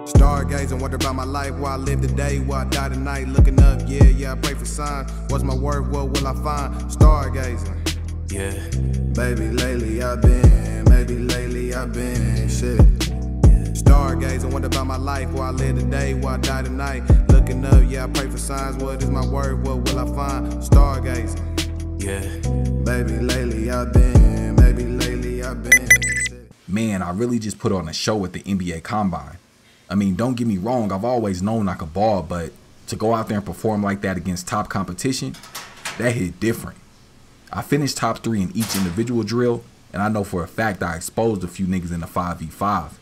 Stargazing, wonder about my life, where I live today, where I die tonight. Looking up, yeah, I pray for signs. What's my word, what will I find? Stargazing. Yeah. Baby, lately I've been shit. Stargazing, wonder about my life, where I live today, where I die tonight. Looking up, yeah, I pray for signs. What is my word, what will I find? Stargazing. Yeah. Baby, lately I've been shit. Man, I really just put on a show at the NBA Combine. I mean, don't get me wrong, I've always known I could ball, but to go out there and perform like that against top competition, that hit different. I finished top 3 in each individual drill, and I know for a fact I exposed a few niggas in the 5v5.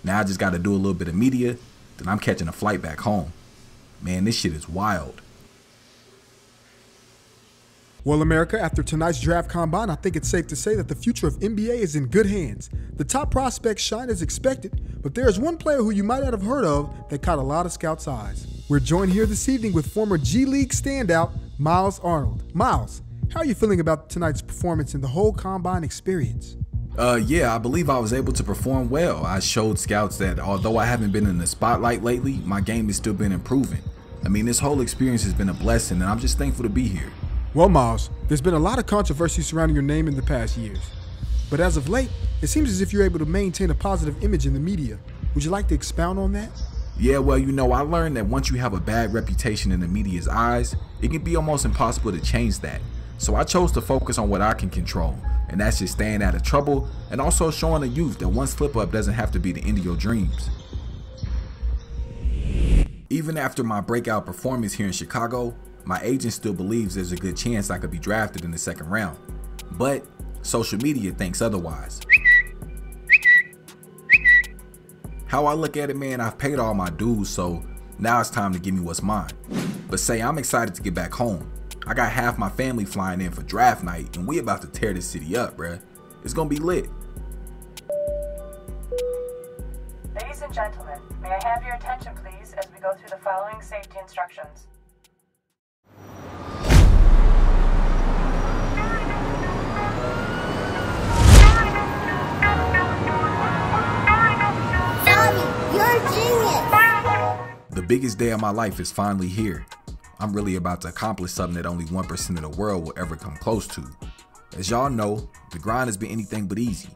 Now I just got to do a little bit of media, then I'm catching a flight back home. Man, this shit is wild. Well, America, after tonight's draft combine, I think it's safe to say that the future of NBA is in good hands. The top prospects shine as expected, but there is one player who you might not have heard of that caught a lot of scouts' eyes. We're joined here this evening with former G League standout, Myles Arnold. Myles, how are you feeling about tonight's performance and the whole combine experience? Yeah, I believe I was able to perform well. I showed scouts that although I haven't been in the spotlight lately, my game has still been improving. I mean, this whole experience has been a blessing, and I'm just thankful to be here. Well, Myles, there's been a lot of controversy surrounding your name in the past years. But as of late, it seems as if you're able to maintain a positive image in the media. Would you like to expound on that? Yeah, well, you know, I learned that once you have a bad reputation in the media's eyes, it can be almost impossible to change that. So I chose to focus on what I can control, and that's just staying out of trouble and also showing the youth that one slip up doesn't have to be the end of your dreams. Even after my breakout performance here in Chicago, my agent still believes there's a good chance I could be drafted in the second round. But social media thinks otherwise. How I look at it, man, I've paid all my dues, so now it's time to give me what's mine. But say I'm excited to get back home. I got half my family flying in for draft night, and we about to tear this city up, bruh. It's gonna be lit. Ladies and gentlemen, may I have your attention please as we go through the following safety instructions. The biggest day of my life is finally here. I'm really about to accomplish something that only 1% of the world will ever come close to. As y'all know, the grind has been anything but easy.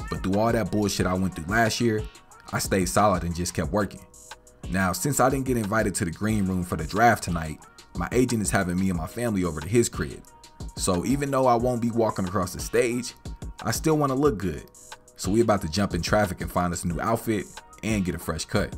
But through all that bullshit I went through last year, I stayed solid and just kept working. Now, since I didn't get invited to the green room for the draft tonight, my agent is having me and my family over to his crib. So even though I won't be walking across the stage, I still want to look good. So we about to jump in traffic and find us a new outfit and get a fresh cut.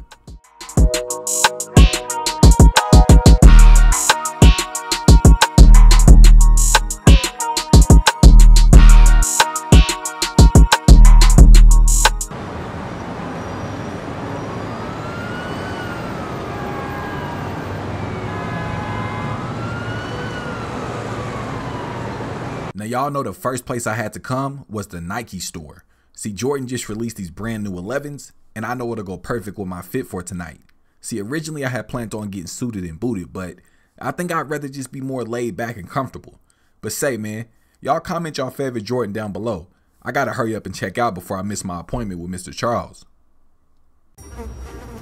Now y'all know the first place I had to come was the Nike store. See, Jordan just released these brand new 11s, and I know it'll go perfect with my fit for tonight. See, originally I had planned on getting suited and booted, but I think I'd rather just be more laid back and comfortable. But say, man, y'all comment y'all favorite Jordan down below. I gotta hurry up and check out before I miss my appointment with Mr. Charles.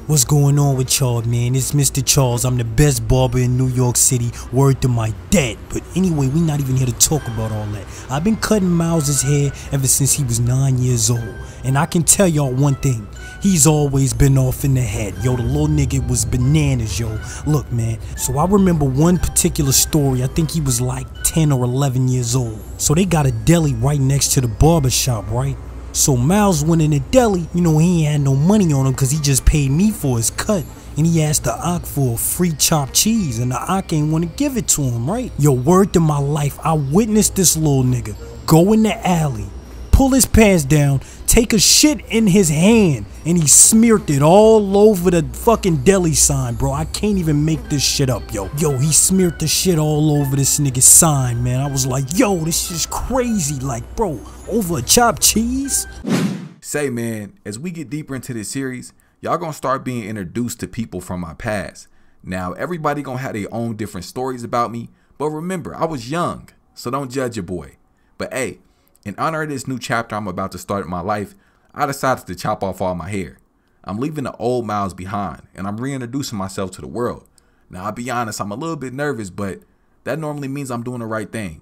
What's going on with y'all, man? It's Mr. Charles. I'm the best barber in New York City. Word to my dad. But anyway, we not even here to talk about all that. I've been cutting Myles' hair ever since he was 9 years old. And I can tell y'all one thing. He's always been off in the head. Yo, the little nigga was bananas, yo. Look, man. So I remember one particular story. I think he was like 10 or 11 years old. So they got a deli right next to the barber shop, right? So Myles went in the deli, you know, he ain't had no money on him because he just paid me for his cut. And he asked the Ock for a free chopped cheese, and the Ock ain't want to give it to him, right? Yo, word to my life, I witnessed this little nigga go in the alley, pull his pants down, take a shit in his hand, and he smeared it all over the fucking deli sign, bro. I can't even make this shit up, yo. Yo, he smeared the shit all over this nigga's sign, man. I was like, yo, this is crazy. Like, bro, over a chopped cheese? Say, man, as we get deeper into this series, y'all gonna start being introduced to people from my past. Now, everybody gonna have their own different stories about me, but remember, I was young, so don't judge your boy. But hey, in honor of this new chapter I'm about to start in my life, I decided to chop off all my hair. I'm leaving the old Myles behind and I'm reintroducing myself to the world. Now, I'll be honest, I'm a little bit nervous, but that normally means I'm doing the right thing.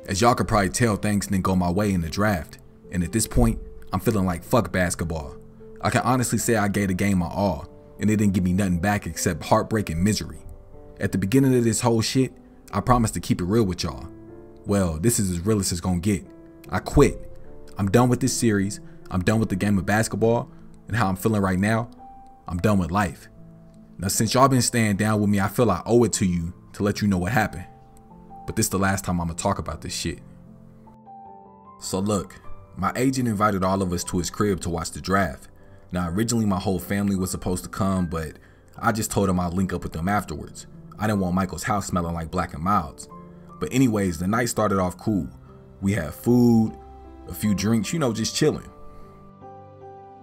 As y'all could probably tell, things didn't go my way in the draft. And at this point, I'm feeling like fuck basketball. I can honestly say I gave the game my all, and it didn't give me nothing back except heartbreak and misery. At the beginning of this whole shit, I promised to keep it real with y'all. Well, this is as real as it's gonna get. I quit. I'm done with this series. I'm done with the game of basketball, and how I'm feeling right now, I'm done with life. Now, since y'all been staying down with me, I feel I owe it to you to let you know what happened. But this is the last time I'm gonna talk about this shit. So look, my agent invited all of us to his crib to watch the draft. Now, originally my whole family was supposed to come, but I just told him I'd link up with them afterwards. I didn't want Michael's house smelling like Black and Milds. But anyways, the night started off cool. We had food, a few drinks, you know, just chilling.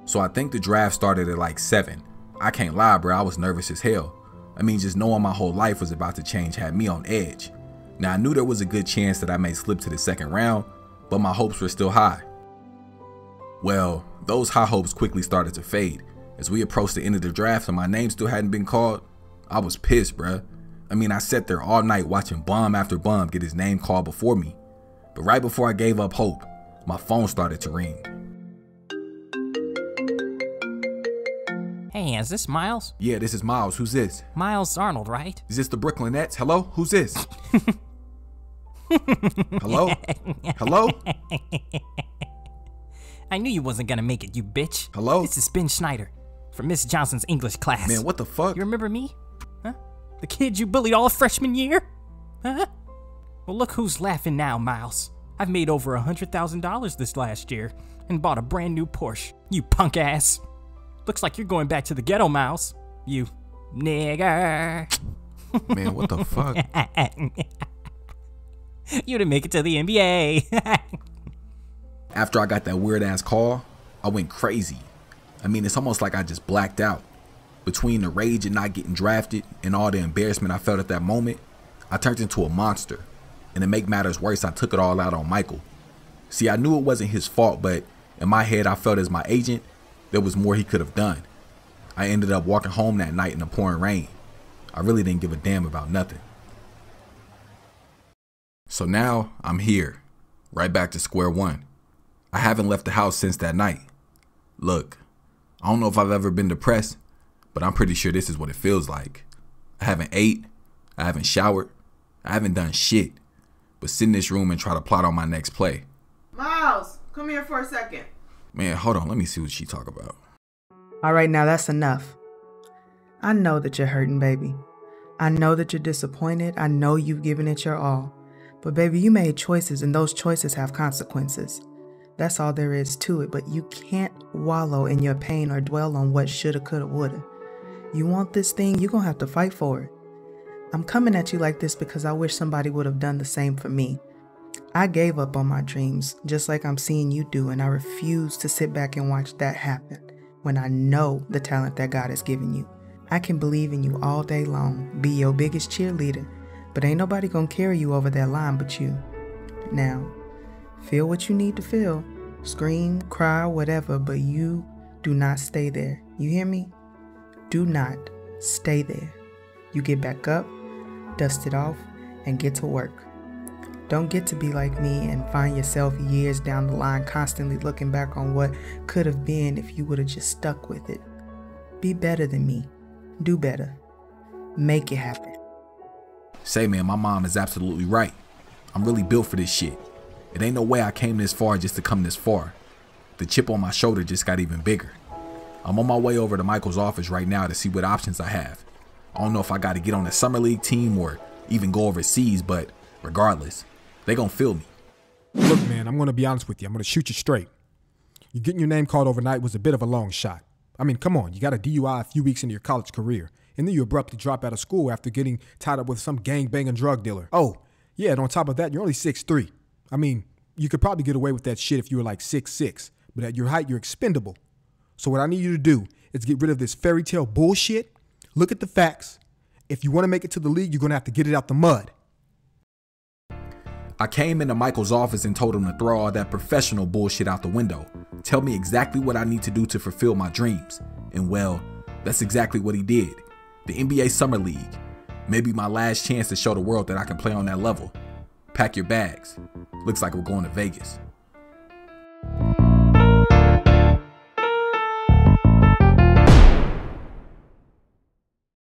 So I think the draft started at like 7. I can't lie, bro, I was nervous as hell. I mean, just knowing my whole life was about to change had me on edge. Now, I knew there was a good chance that I may slip to the second round, but my hopes were still high. Well, those high hopes quickly started to fade. As we approached the end of the draft and my name still hadn't been called, I was pissed, bruh. I mean, I sat there all night watching bum after bum get his name called before me. But right before I gave up hope, my phone started to ring. Hey, is this Myles? Yeah, this is Myles. Who's this? Myles Arnold, right? Is this the Brooklyn Nets? Hello? Who's this? Hello? Hello? I knew you wasn't gonna make it, you bitch. Hello? This is Ben Schneider from Miss Johnson's English class. Man, what the fuck? You remember me? Huh? The kid you bullied all freshman year? Huh? Well, look who's laughing now, Myles. I've made over $100,000 this last year and bought a brand new Porsche, you punk ass. Looks like you're going back to the ghetto, Myles. You nigger. Man, what the fuck? You didn't make it to the NBA. After I got that weird ass call, I went crazy. I mean, it's almost like I just blacked out. Between the rage and not getting drafted and all the embarrassment I felt at that moment, I turned into a monster. And to make matters worse, I took it all out on Michael. See, I knew it wasn't his fault, but in my head, I felt as my agent, there was more he could have done. I ended up walking home that night in the pouring rain. I really didn't give a damn about nothing. So now I'm here, right back to square one. I haven't left the house since that night. Look, I don't know if I've ever been depressed, but I'm pretty sure this is what it feels like. I haven't ate, I haven't showered, I haven't done shit, but sit in this room and try to plot on my next play. Myles, come here for a second. Man, hold on, let me see what she talk about. All right, now that's enough. I know that you're hurting, baby. I know that you're disappointed. I know you've given it your all. But baby, you made choices and those choices have consequences. That's all there is to it, but you can't wallow in your pain or dwell on what shoulda, coulda, woulda. You want this thing, you're gonna have to fight for it. I'm coming at you like this because I wish somebody would have done the same for me. I gave up on my dreams, just like I'm seeing you do, and I refuse to sit back and watch that happen when I know the talent that God has given you. I can believe in you all day long, be your biggest cheerleader, but ain't nobody gonna carry you over that line but you. Now, feel what you need to feel, scream, cry, whatever, but you do not stay there. You hear me? Do not stay there. You get back up, dust it off, and get to work. Don't get to be like me and find yourself years down the line constantly looking back on what could have been if you would have just stuck with it. Be better than me. Do better. Make it happen. Say, man, my mom is absolutely right. I'm really built for this shit. It ain't no way I came this far just to come this far. The chip on my shoulder just got even bigger. I'm on my way over to Michael's office right now to see what options I have. I don't know if I got to get on a summer league team or even go overseas, but regardless, they gonna feel me. Look, man, I'm going to be honest with you. I'm going to shoot you straight. You getting your name called overnight was a bit of a long shot. I mean, come on, you got a DUI a few weeks into your college career, and then you abruptly drop out of school after getting tied up with some gangbanging drug dealer. Oh, yeah, and on top of that, you're only 6'3". I mean, you could probably get away with that shit if you were like 6'6", but at your height, you're expendable. So what I need you to do is get rid of this fairy tale bullshit. Look at the facts. If you want to make it to the league, you're going to have to get it out the mud. I came into Michael's office and told him to throw all that professional bullshit out the window. Tell me exactly what I need to do to fulfill my dreams. And well, that's exactly what he did. The NBA Summer League. Maybe my last chance to show the world that I can play on that level. Pack your bags. Looks like we're going to Vegas.